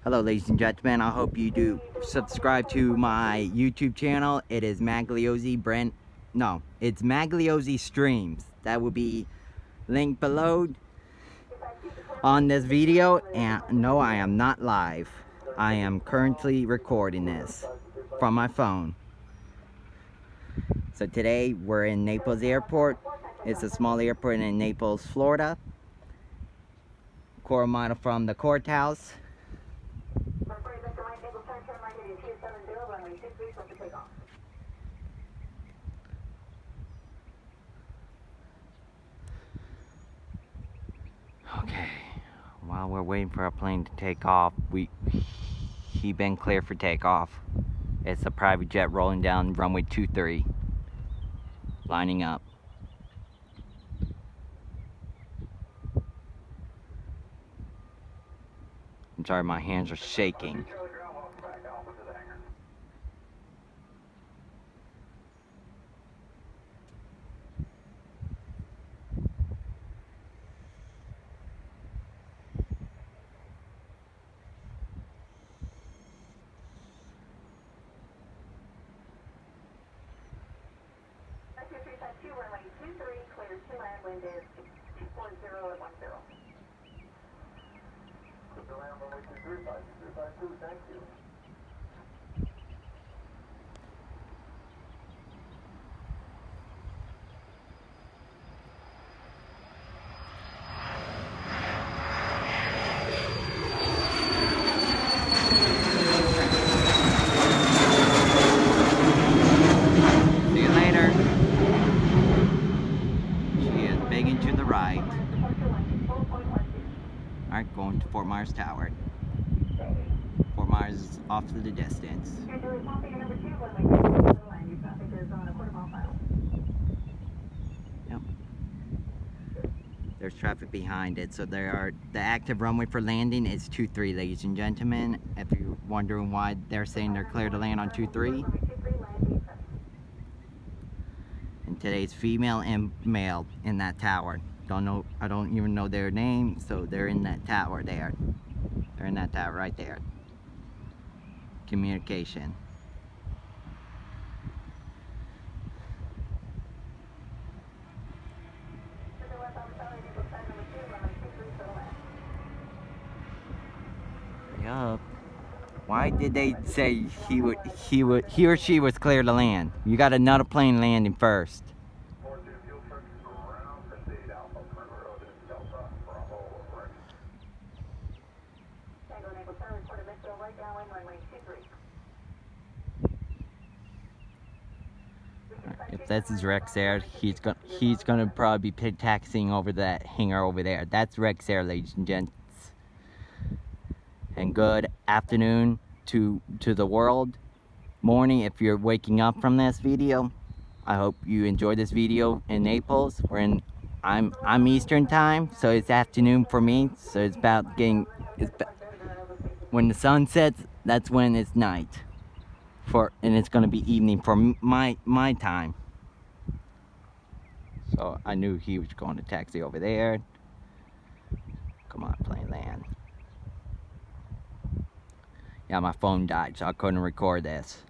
Hello ladies and gentlemen, I hope you do subscribe to my YouTube channel. It is it's Magliosi Streams. That will be linked below on this video. And no, I am not live. I am currently recording this from my phone. So today we're in Naples Airport. It's a small airport in Naples, Florida. Quarter mile from the courthouse. Okay, while we're waiting for our plane to take off, he been cleared for takeoff. It's a private jet rolling down runway 23, lining up. I'm sorry, my hands are shaking. Thank you. See you later. She is begging to the right. Alright, going to Fort Myers Tower. Fort Myers is off to the distance. Yep. There's traffic behind it, so the active runway for landing is 23, ladies and gentlemen. If you're wondering why they're saying they're clear to land on 23. And today's female and male in that tower. I don't even know their name, so they're in that tower there. They're in that tower right there. Communication. Yup. Why did they say he or she was clear to land? You got another plane landing first. If this is Rex Air, he's gonna probably be taxiing over that hangar over there. That's Rex Air, ladies and gents. And good afternoon to the world. Morning if you're waking up from this video. I hope you enjoyed this video in Naples. I'm Eastern time, so it's afternoon for me. So it's about getting when the sun sets, that's when it's night. And it's gonna be evening for my time. So I knew he was going to taxi over there. Come on, plane land. Yeah, my phone died, so I couldn't record this.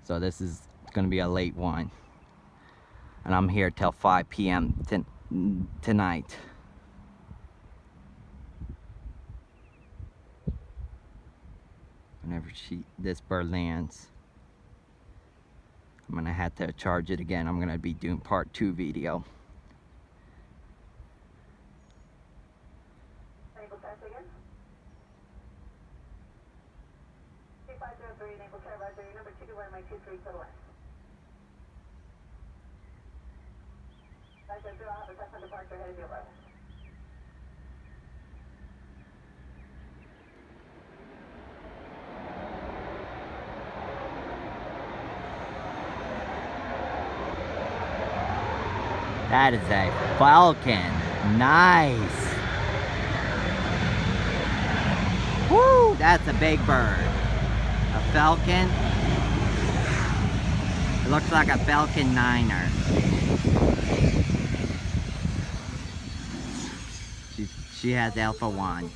So this is gonna be a late one. And I'm here till 5 p.m. tonight. Whenever this bird lands, I'm gonna have to charge it again. I'm gonna be doing part 2 video. That is a Falcon. Nice. Woo, that's a big bird. A Falcon. It looks like a Falcon 9er. She has Alpha 1.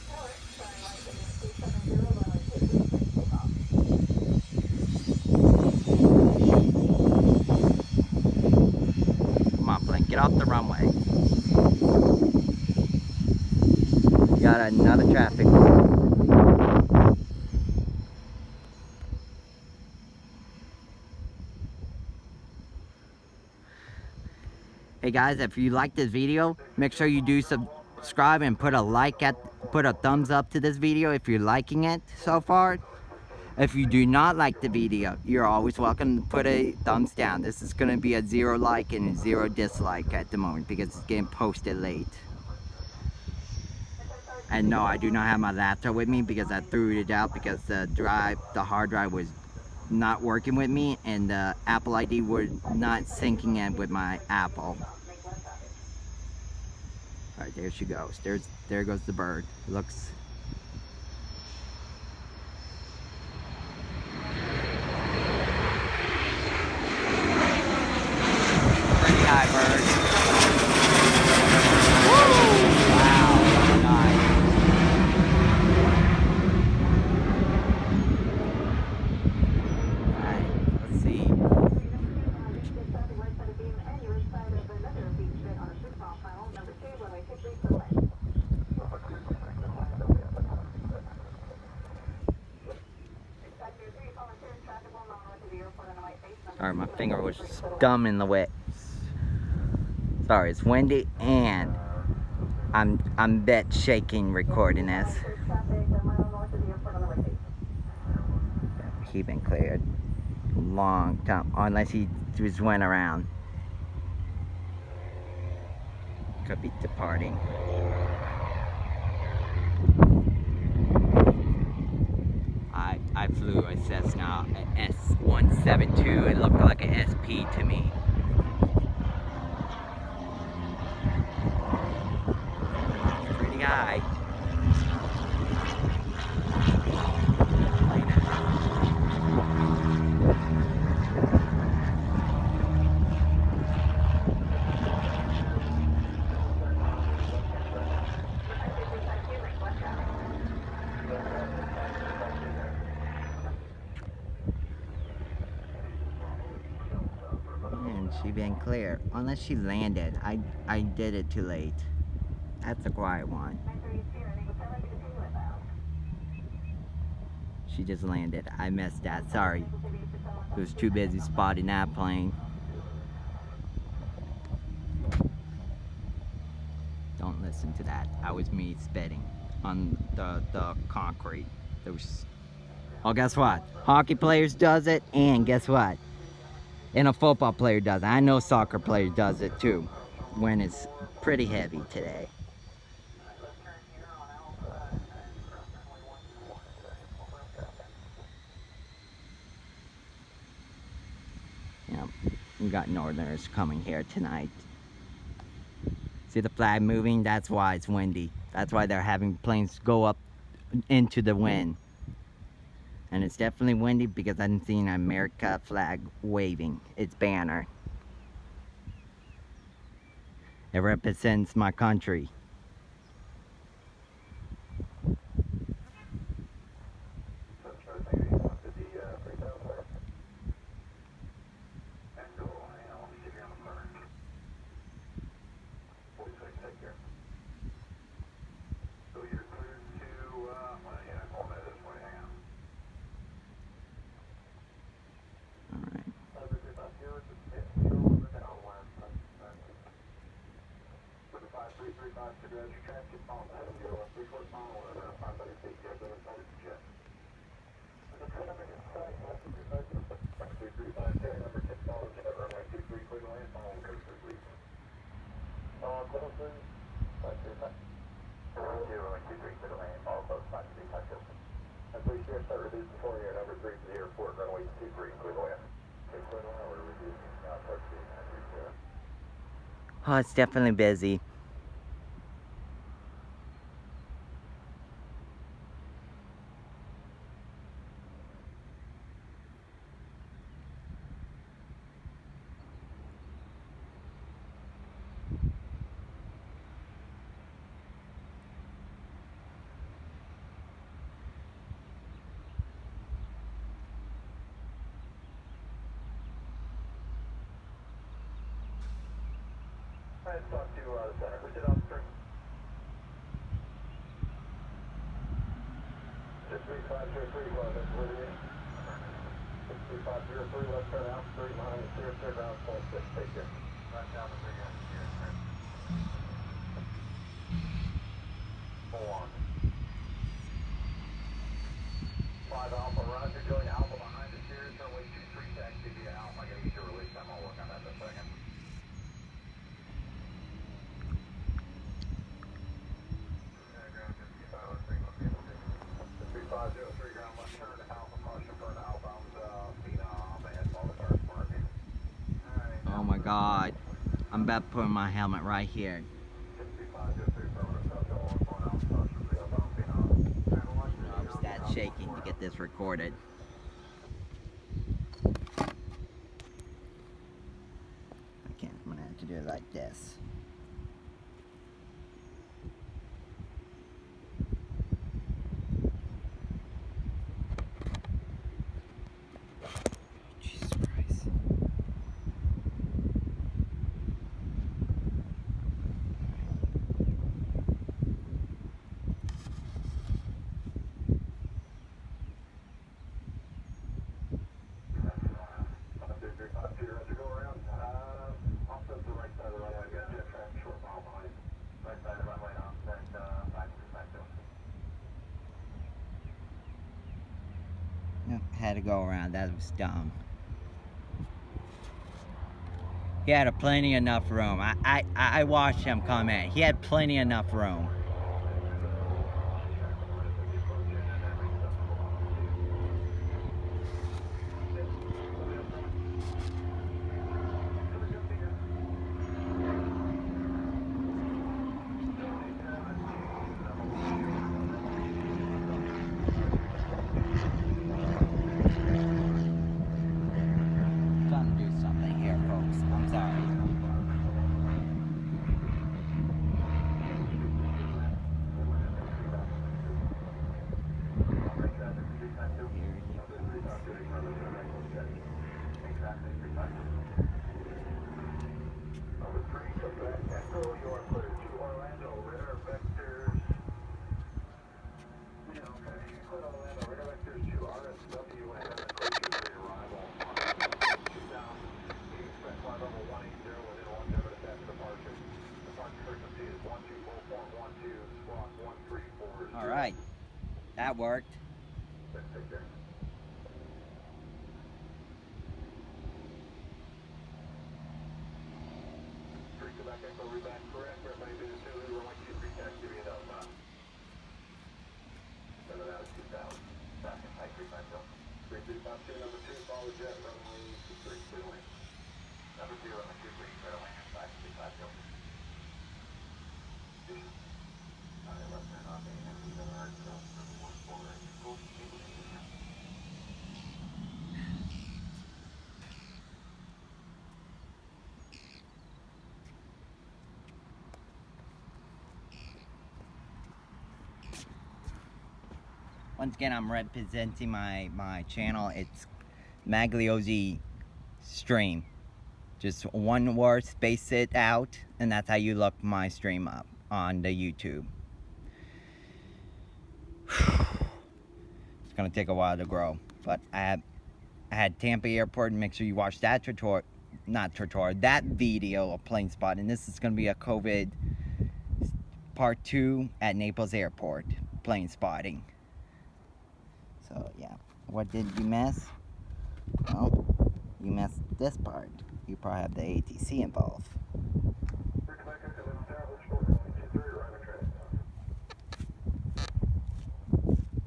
the runway. Got another traffic. Hey guys, if you like this video, make sure you do subscribe and put a thumbs up to this video if you're liking it so far. If you do not like the video, you're always welcome to put a thumbs down. This is gonna be a 0 like and 0 dislike at the moment because it's getting posted late. And no, I do not have my laptop with me because I threw it out because the hard drive was not working with me, and the Apple ID was not syncing in with my Apple. All right, there she goes. There goes the bird. Looks. Pretty high bird. Woo! Wow, nice. All right, let's see. Sorry, my finger was dumb in the way. Sorry, it's windy and I'm bit shaking recording this. He been cleared long time, unless he just went around. Could be departing. I flew a Cessna S172. It looked like an SP to me. Pretty high. She been clear, unless she landed. I did it too late. That's the quiet one. She just landed. I missed that. Sorry. I was too busy spotting that plane. Don't listen to that. That was me spitting on the concrete. There was. Oh, guess what? Hockey players does it, and guess what? And a football player does it. I know soccer player does it too, when it's pretty heavy today. Yeah, we got Northerners coming here tonight. See the flag moving? That's why it's windy. That's why they're having planes go up into the wind. And it's definitely windy because I'm seeing an America flag waving its banner. It represents my country. Oh, it's definitely busy. Oh my God. I'm about to put my helmet right here. I'll start shaking to get this recorded. I'm gonna have to do it like this. Jesus Christ. Had to go around. That was dumb. He had plenty enough room. I watched him come in. He had plenty enough room. Trying to do something here, folks. I'm sorry. All right, that worked. Once again, I'm representing my channel. It's Magliozzi Stream. Just one word, space it out, and that's how you look my stream up on the YouTube. It's gonna take a while to grow, but I had Tampa Airport. Make sure you watch that that video of plane spotting. This is gonna be a COVID part 2 at Naples Airport, plane spotting. So yeah, what did you miss? Well, you missed this part. You probably have the ATC involved.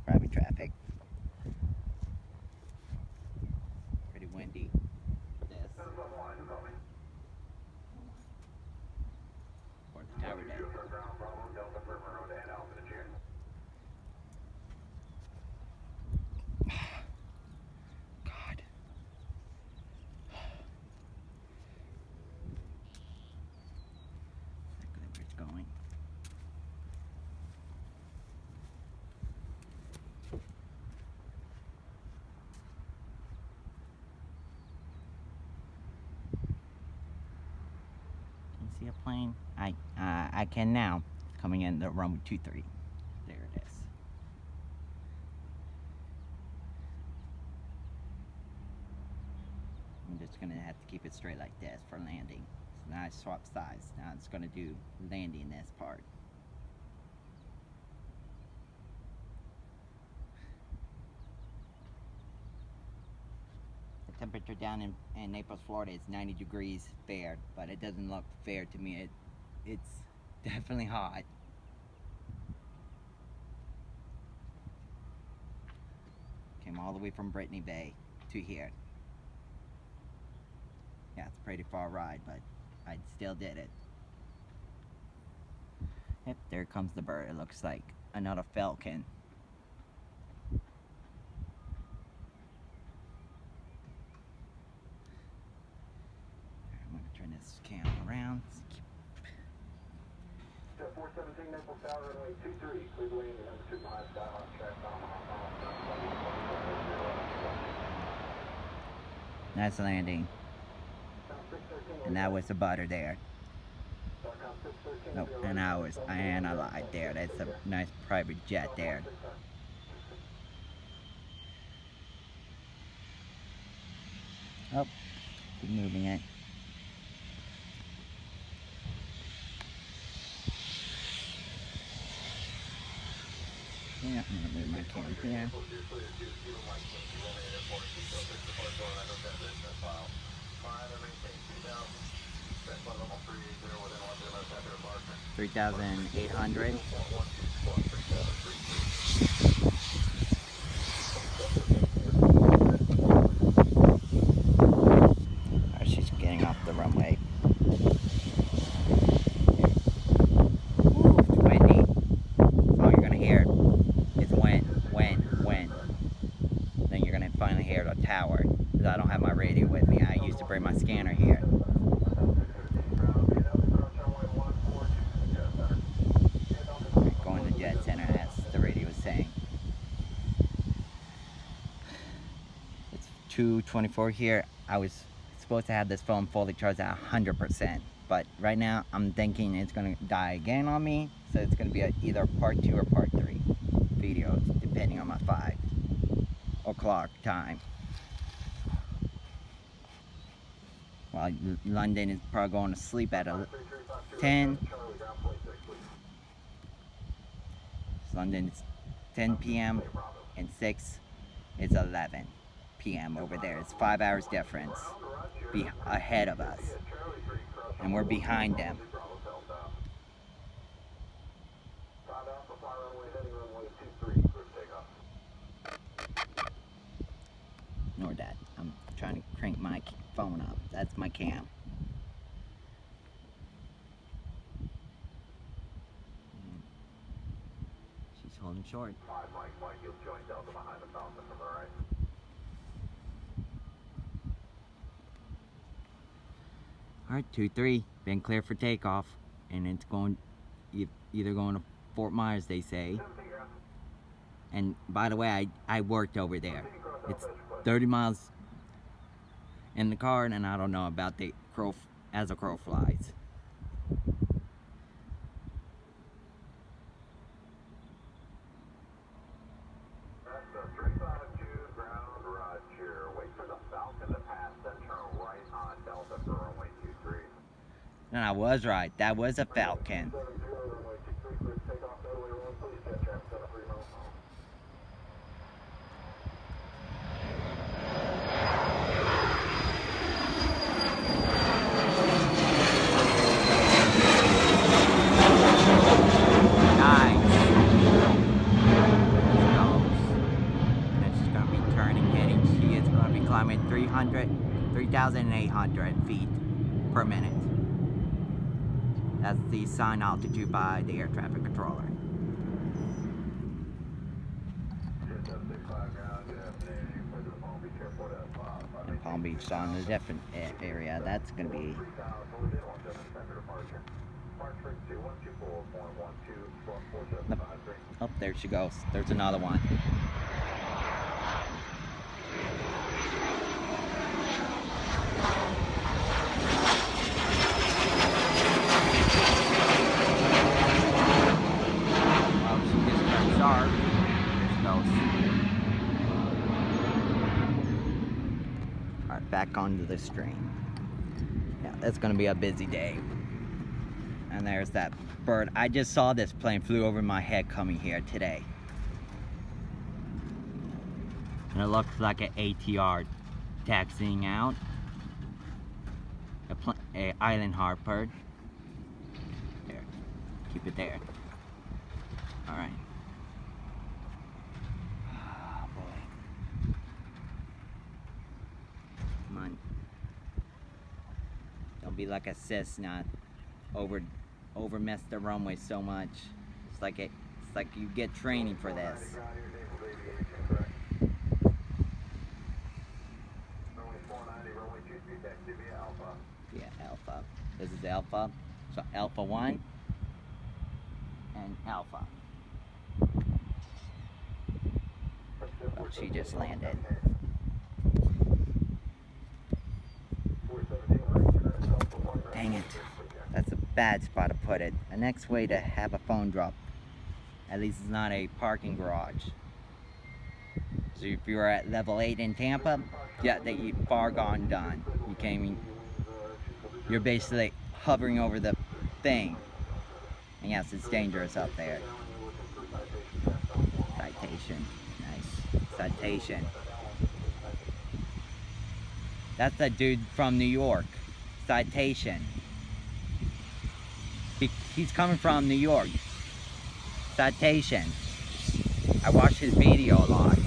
Private traffic. Pretty windy. This. Or the tower deck. God. plane. I can now. Coming in the runway 23. There it is. I'm just gonna have to keep it straight like this for landing. So now I swap sides. Now it's gonna do landing this part. The temperature down in Naples, Florida is 90 degrees fair, but it doesn't look fair to me. It's definitely hot. Came all the way from Brittany Bay to here. Yeah, it's a pretty far ride, but I still did it. Yep, there comes the bird. It looks like another falcon. I'm gonna turn this cam around. 417 Naples Tower, runway 23, clear to landing, number 2 behind Skyline, track Nice landing. And that was the butter there. Nope, and I lied there. That's a nice private jet there. Oh, keep moving it. Yeah, I'm gonna move my cam here. $3,800. Alright, she's getting off the runway. It's windy. All you're gonna hear is wind. Then you're gonna finally hear the tower. Because I don't have my radio with me. I used to bring my scanner here. Going to Jet Center, as the radio was saying. It's 2:24 here. I was supposed to have this phone fully charged at 100%. But right now, I'm thinking it's gonna die again on me. So it's gonna be either part 2 or part 3 video, depending on my 5 o'clock time. While London is probably going to sleep at 10. London is 10 p.m. and 6 is 11 p.m. over there. It's 5 hours difference ahead of us. And we're behind them. Ignore that. I'm trying to crank my phone up. That's my cam. She's holding short. Alright, 2-3. Been clear for takeoff. And it's going either going to Fort Myers, they say. And by the way, I worked over there. It's 30 miles in the car, and I don't know about the crow as a crow flies. And I was right. That was a falcon. Climbing 3,800 feet per minute. That's the assigned altitude by the air traffic controller. And Palm Beach on a different area. That's going to be... Oh, there she goes. There's another one. Naples. Alright, back onto the stream. Yeah, it's gonna be a busy day. And there's that bird. I just saw this plane flew over my head coming here today. And it looks like an ATR taxiing out. A island harper. There, keep it there. All right. Oh boy. Come on. Don't be like a Cessna. Over mess the runway so much. It's like you get training for this. Yeah, Alpha. This is Alpha. So Alpha 1 and Alpha. Oh, she just landed. Dang it. That's a bad spot to put it. The next way to have a phone drop. At least it's not a parking garage. So if you're at level 8 in Tampa, yeah, that you far gone done. You can't even, you're basically hovering over the thing. And yes, it's dangerous up there. Citation. Nice. Citation. That's the dude from New York. Citation. He's coming from New York. Citation. I watch his video a lot.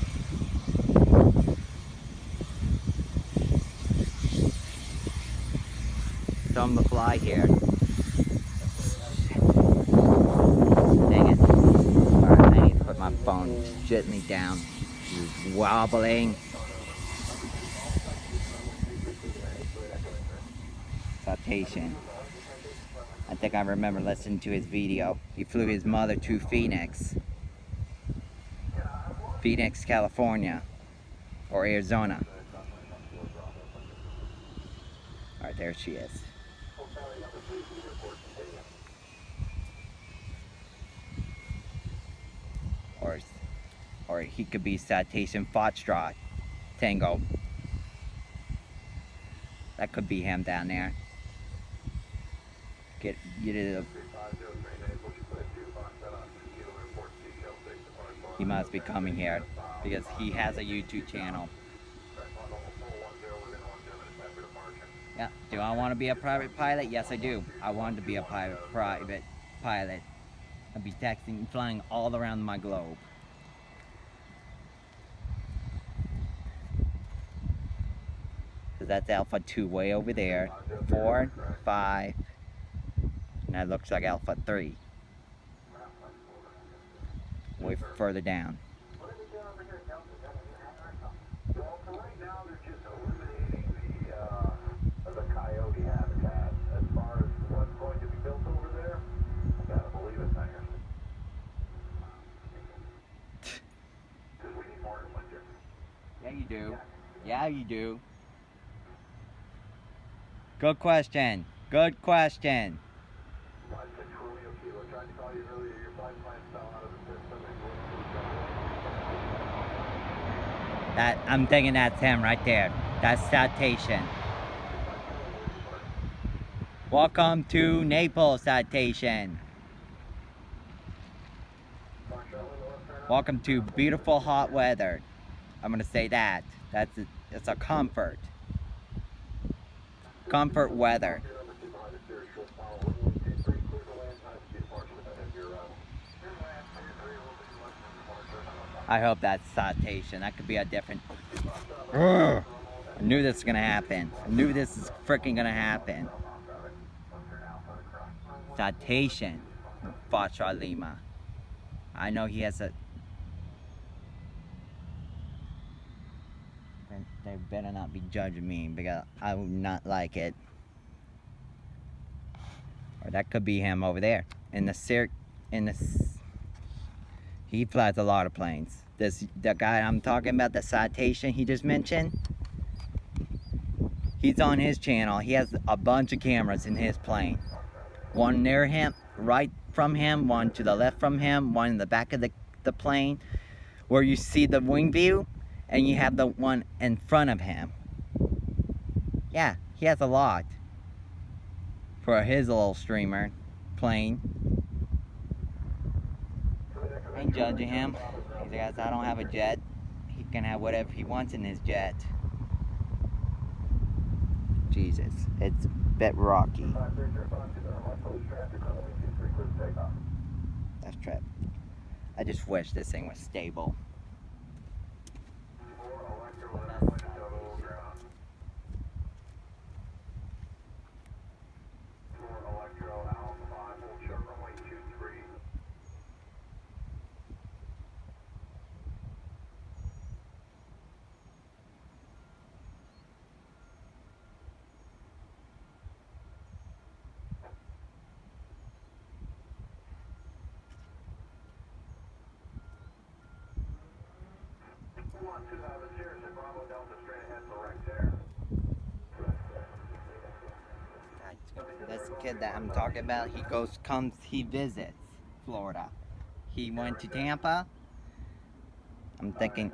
So I'm gonna fly here. Dang it. Alright, I need to put my phone gently down. It's wobbling. Citation. I think I remember listening to his video. He flew his mother to Phoenix, California, or Arizona. Alright, there she is. Or he could be Citation Foxtrot Tango. That could be him down there. Get it. He must be coming here because he has a YouTube channel. Yeah. Do I want to be a private pilot? Yes, I do. I want to be a private pilot. I'll be taxiing, flying all around my globe. So that's Alpha 2 way over there. 4, 5. And that looks like Alpha 3. Way further down. The coyote habitat. As far as what's going to be built over there, I gotta believe it's higher. Because we need more in winter. Yeah, you do. Yeah, you do. Good question. Good question. That, I'm thinking that's him right there. That's Citation. Welcome to Naples, Citation. Welcome to beautiful hot weather. I'm gonna say that. It's a comfort. Comfort weather. I hope that's Citation. That could be a different. Urgh. I knew this was gonna happen. I knew this is freaking gonna happen. Citation. Foxtrot Lima. I know he has a. They better not be judging me because I would not like it. Or that could be him over there. He flies a lot of planes. The guy I'm talking about, the Citation he just mentioned, he's on his channel. He has a bunch of cameras in his plane. One near him, right from him, one to the left from him, one in the back of the plane, where you see the wing view and you have the one in front of him. Yeah, he has a lot for his little streamer plane. I ain't judging him. He says, I don't have a jet. He can have whatever he wants in his jet. Jesus, it's a bit rocky. That's trip. I just wish this thing was stable. This kid that I'm talking about, he visits Florida. He went to Tampa. I'm thinking.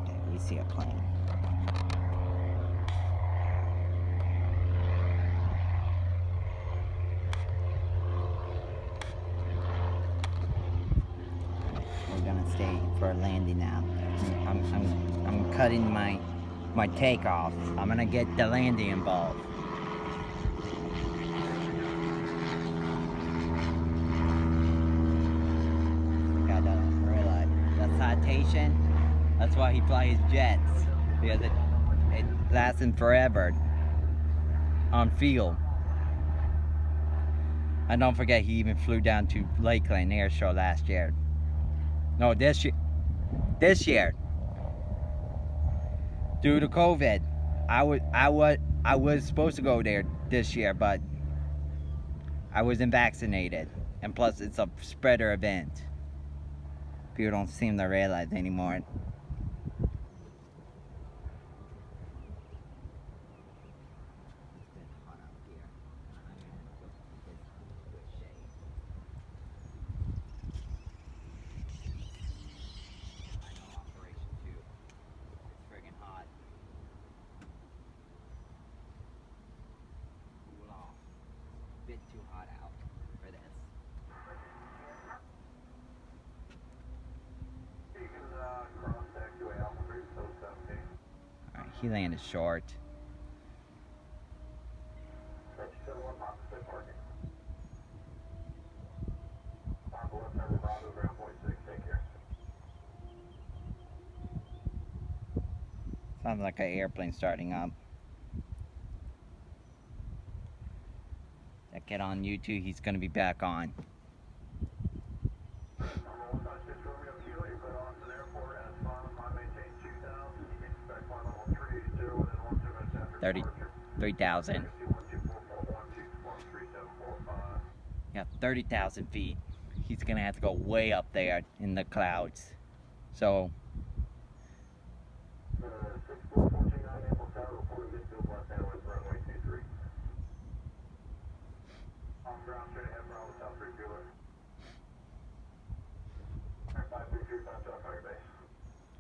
Okay, we see a plane. We're gonna stay for a landing now. I'm cutting my takeoff. I'm gonna get the landing involved. Gotta realize the citation. That's why he flies his jets, because it lasts him forever on field. And don't forget, he even flew down to Lakeland Air Show last year. No, this year. Due to COVID, I was supposed to go there this year, but I wasn't vaccinated, and plus it's a spreader event. People don't seem to realize anymore. Bit too hot out for this. Alright, he landed short. Sounds like an airplane starting up. Get on YouTube, he's gonna be back on. 33,000. Yeah, 30,000 feet. He's gonna have to go way up there in the clouds. So.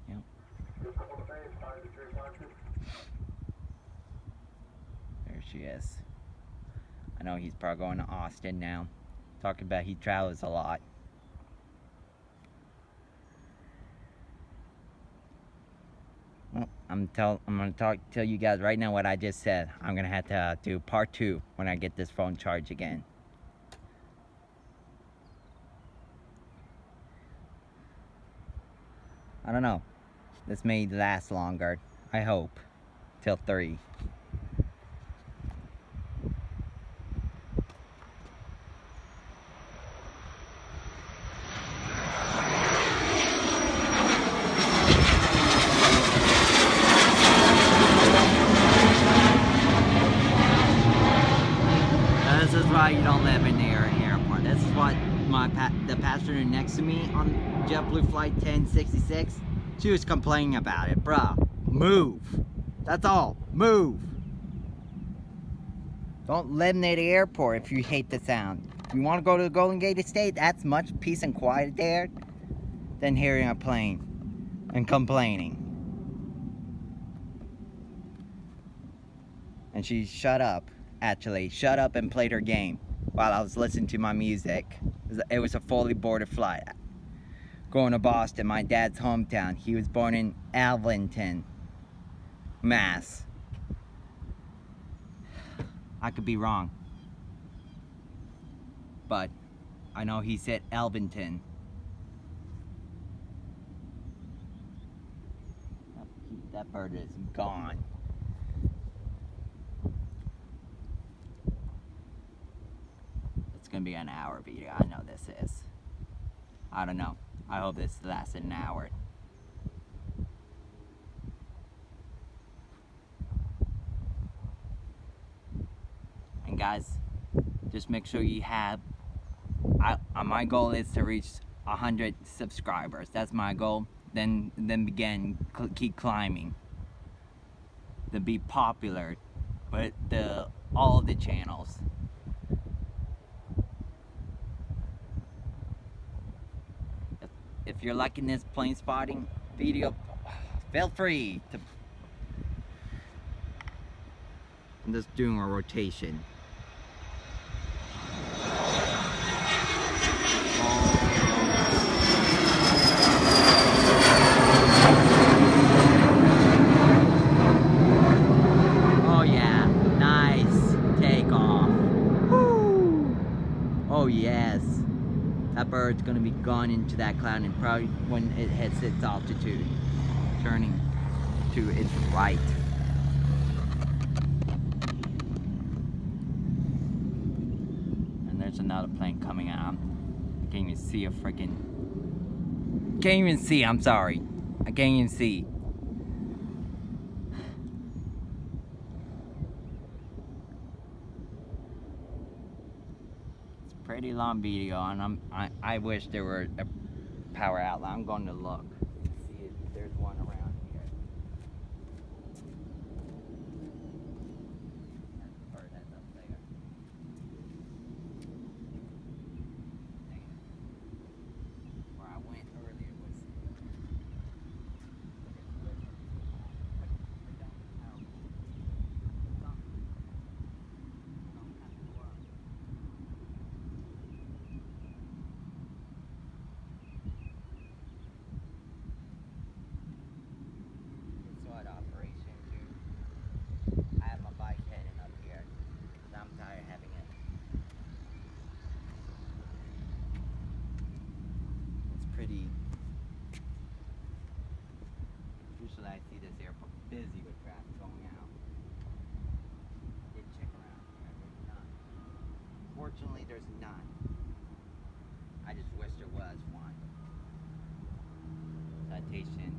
Yep. There she is. I know he's probably going to Austin now. Talking about he travels a lot. Well, I'm gonna tell you guys right now what I just said. I'm gonna have to do part 2 when I get this phone charged again. I don't know. This may last longer. I hope. Till 3. This is why you don't live in the airport. This is what the passenger next to me on JetBlue flight 1066, she was complaining about it. Bruh, move. That's all. Move. Don't live near the airport if you hate the sound. If you want to go to the Golden Gate Estate, that's much peace and quiet there than hearing a plane and complaining. And she shut up, actually. Shut up and played her game while I was listening to my music. It was a fully boarded flight. Going to Boston, my dad's hometown. He was born in Allenton, Mass. I could be wrong, but I know he said Elventon. That bird is gone. It's gonna be an hour video. I know this is. I don't know. I hope this lasts an hour. And guys, just make sure you have, my goal is to reach 100 subscribers. That's my goal. Then keep climbing. To be popular with all the channels. If you're liking this plane spotting video, feel free to. I'm just doing a rotation. Oh yeah, nice takeoff. Woo! Oh yes. That bird's gonna be gone into that cloud and probably when it hits its altitude, turning to its right. And there's another plane coming out. I can't even see a freaking. Can't even see. I'm sorry. I can't even see. Pretty long video, and I wish there were a power outlet. I'm going to look, see if there's one around here. That's the bird that's up there. Where I went earlier was. Operation too. I have my bike heading up here because I'm tired of having it. It's pretty. Usually I see this airport busy with traffic going out. Did check around here. There's none. Fortunately, there's none. I just wish there was one. Citation.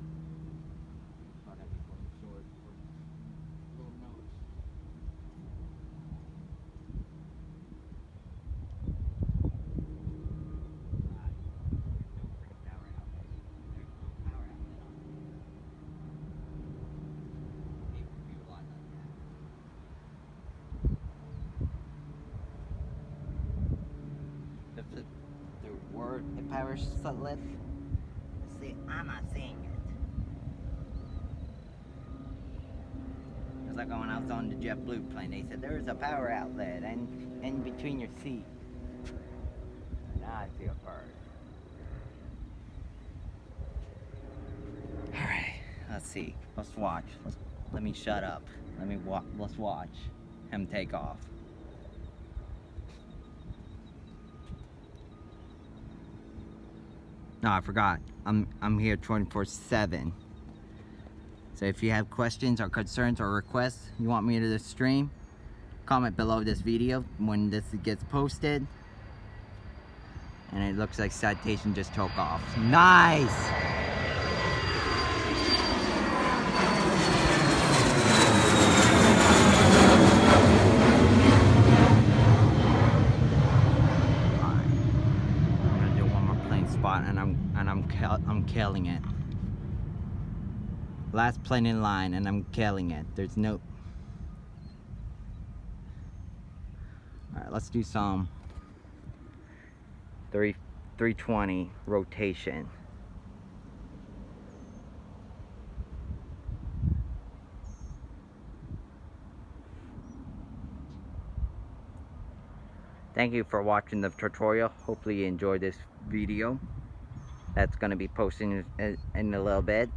The word power slip. See, I'm not seeing it. It's like when I was on the JetBlue plane, they said there's a power outlet and in between your seat. Now I see a bird. Alright, let's see. Let's watch. Let me shut up. Let's watch him take off. No, I forgot. I'm here 24/7. So if you have questions or concerns or requests you want me to stream, comment below this video when this gets posted. And it looks like Citation just took off. Nice! And I'm killing it. Last plane in line, and I'm killing it. There's no... Alright, let's do some 320 rotation. Thank you for watching the tutorial. Hopefully you enjoyed this video. That's going to be posting in a little bit.